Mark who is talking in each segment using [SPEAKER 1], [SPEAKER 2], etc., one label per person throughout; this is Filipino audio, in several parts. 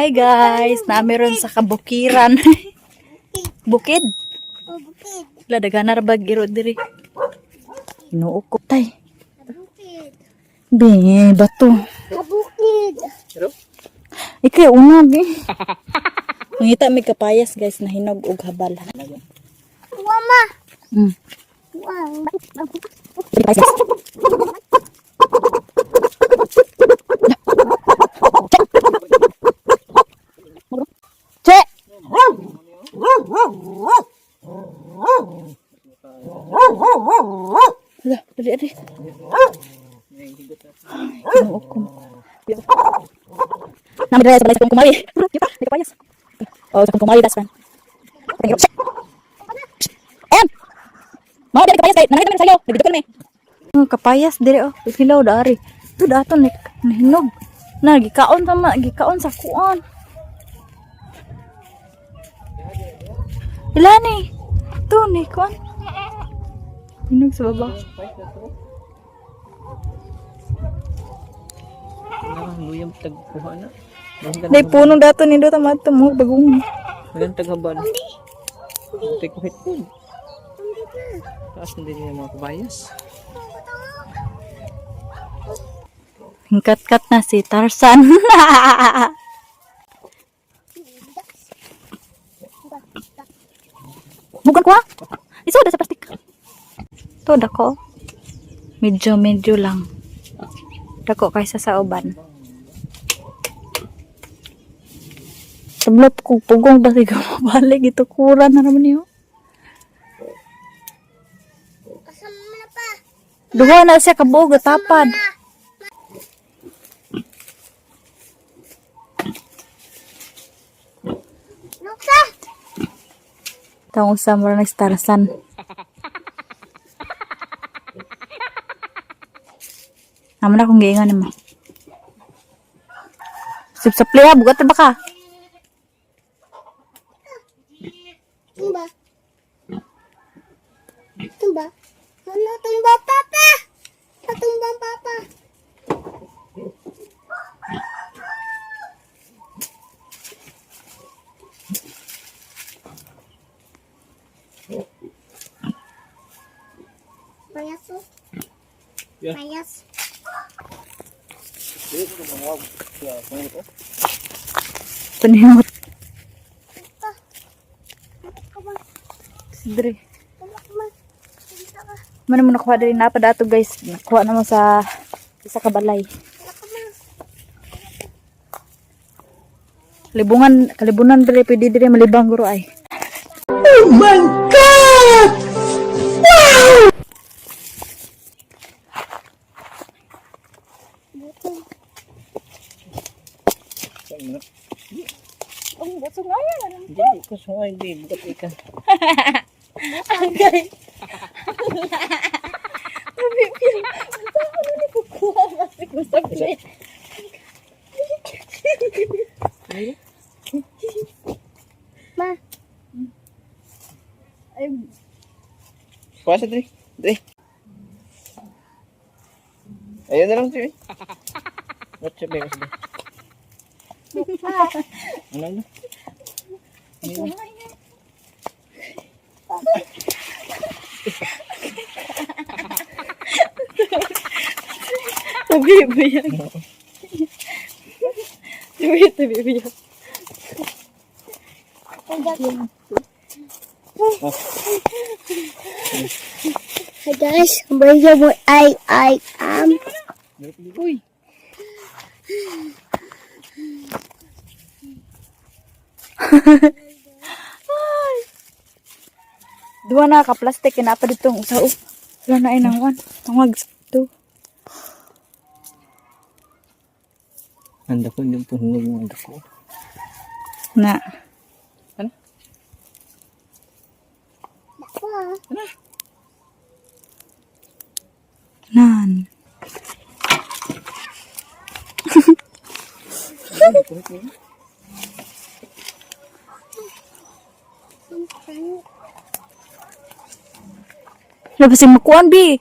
[SPEAKER 1] Hi guys, na meron sa kabukiran. Bukid.
[SPEAKER 2] Oh, bukid.
[SPEAKER 1] La dagana ra bag iro diri. Inuuko tay.
[SPEAKER 2] Bukid.
[SPEAKER 1] Be, bato.
[SPEAKER 2] Bukid.
[SPEAKER 1] Ikay una be. Mangita may kapayas guys na hinog og habal.
[SPEAKER 2] Mama.
[SPEAKER 1] Mm.
[SPEAKER 2] Wow.
[SPEAKER 1] Che. Lah, dali. Inuuko. Namidra sa balay sa kumari. May kapayas. Oh, sa kumari daspan. Mau dari kapayas kay nanay naman sayo. Nagdito kami. Kapayas dire oh. Hilaw dari. Tu daton nik nahinog. Na gikaon sama, gikaon sa kuan. Ila ni. Tu ni kuan. Hinog sa baba.
[SPEAKER 3] Luyang tagkuha na.
[SPEAKER 1] Dai puno daton ni do tamato mo bagong.
[SPEAKER 3] Magandang taghabal. Hindi ko hit po. Taas na din yung mga kabayas.
[SPEAKER 1] Hingkat-kat na si Tarzan. Bukan ko ah. Iso ada sa plastik. To dako. Medyo lang. Dako kaysa sa uban. Sablop ko pugong basi ko mabalik ito kuran na naman niyo.
[SPEAKER 2] Kasama na pa.
[SPEAKER 1] Duha na siya kabuog tapad.
[SPEAKER 2] Nuksa.
[SPEAKER 1] Taong summer na Tarzan. Naman akong giingan mo. Sip-sapli ha, bugat na ba ka?
[SPEAKER 2] Tumba. Tumba. Ano tumba papa? Tumba papa. Payas tuh.
[SPEAKER 3] Yeah.
[SPEAKER 2] Payas.
[SPEAKER 1] Penimut. Sidri. Mana mo nakuha din na pa dato guys. Nakuha naman sa isa kabalay. Kalibunan dire pwede dire malibang guro ay. Oh my god! Wow! Oh, buso nga yan.
[SPEAKER 3] Hindi ko sungay, hindi. Bukat ikan.
[SPEAKER 1] Agay. Nabibigyan. Ano ni kukuha? Masik mo sa plate.
[SPEAKER 2] Ma.
[SPEAKER 1] Ay,
[SPEAKER 3] Puasa, Dre. Dre. Ayun na lang, Dre. What's your baby? Ano na?
[SPEAKER 1] nabibigyan. Nabibigyan.
[SPEAKER 2] Hi guys, kembali mo I am.
[SPEAKER 1] Uy. Ay. Dua na ka plastic kinapa ditong usaw. Wala na inang wan. Tungag to.
[SPEAKER 3] Anda ko yung puno yung anda ko.
[SPEAKER 1] Na.
[SPEAKER 3] Ano?
[SPEAKER 2] Apa?
[SPEAKER 1] Nan. Labas yung makuan, Bi.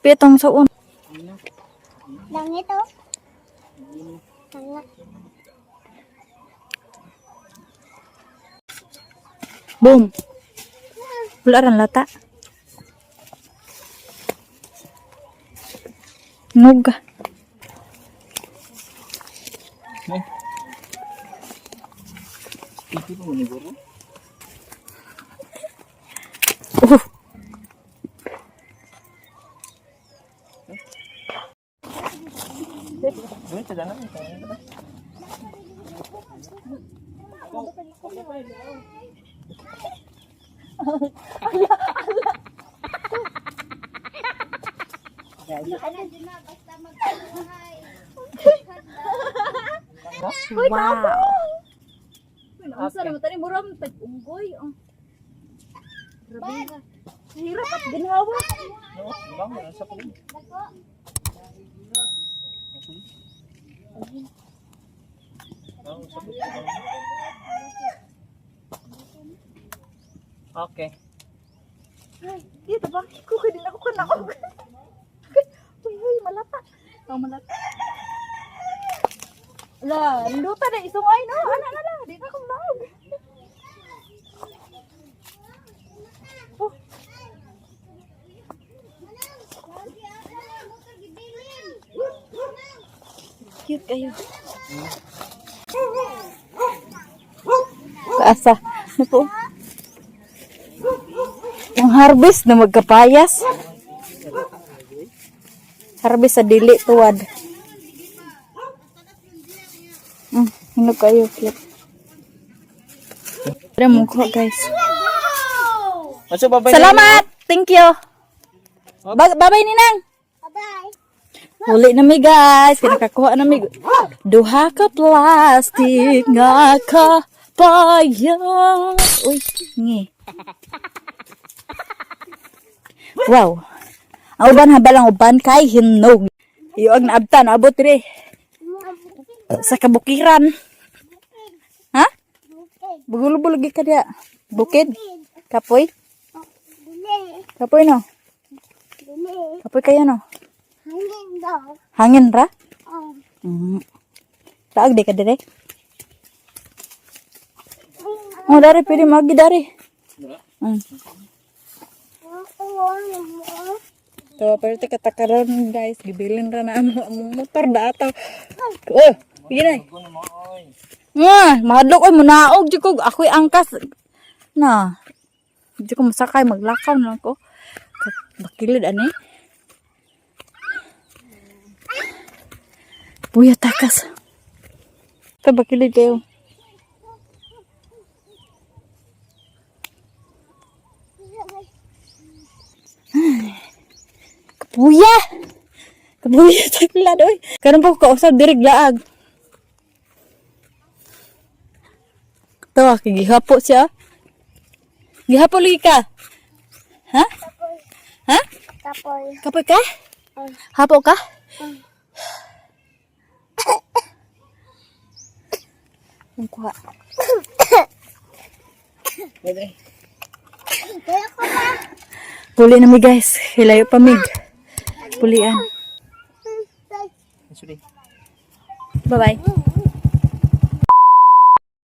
[SPEAKER 1] Pitong saon.
[SPEAKER 2] Langit oh. Langit.
[SPEAKER 1] Boom. Wala ran lata. Nog.
[SPEAKER 3] Ito mo ni guro. Ito na.
[SPEAKER 1] Wow.
[SPEAKER 2] Asa naman tani muram tag-unggoy. Oh. Grabe na. Hirap at ginawa.
[SPEAKER 3] No, bang wala sa pulong. Okay.
[SPEAKER 1] Dito ba? Kuha din ako kanako. Uy, malata. Oh, malata. La, luta na isungay no. Ana na. Di na akong naog. Oh. Cute kayo. Kaasa. Ano po? Ang harvest na magkapayas. Harvest sa dili tuwad. Ano kayo, flip. Ada mukha, guys. Salamat! Thank you. Bye-bye, Ninang.
[SPEAKER 2] Bye.
[SPEAKER 1] Huli na mi, guys. Pinakakuha na mi. Duha ka plastic nga kapayas. Uy, ngi. Wow. Ang uban habalang uban kay hinog. Iyo ang naabtan, abot rin. Sa kabukiran. Ha? Bugulo-bulo lagi ka dia. Bukid. Kapoy. Kapoy no. Kapoy kayo no.
[SPEAKER 2] Hangin daw.
[SPEAKER 1] Hangin ra?
[SPEAKER 2] Oh.
[SPEAKER 1] Taag di ka dire. Oh, dari pili magi dari. To, pero katakaran guys, gibilin ra na ang motor dataw. Oh, gini. Mahadlok oy munaog jud ko ako'y angkas. Na. Di ko masakay maglakaw na ako. Bakilid ani. Buya takas. Ka bakilid kayo. Kabuya! Kabuya taglad oy. Karon po ko kausap diri glaag. Tawa gihapo siya. Gihapo lagi ka. Ha? Ha?
[SPEAKER 2] Kapoy.
[SPEAKER 1] Kapoy ka? Hapo ka? Ang kuha.
[SPEAKER 2] Kaya ko na.
[SPEAKER 1] Puli na mi guys. Hilayo pa mig. Pulian.
[SPEAKER 3] Sorry.
[SPEAKER 1] Bye-bye.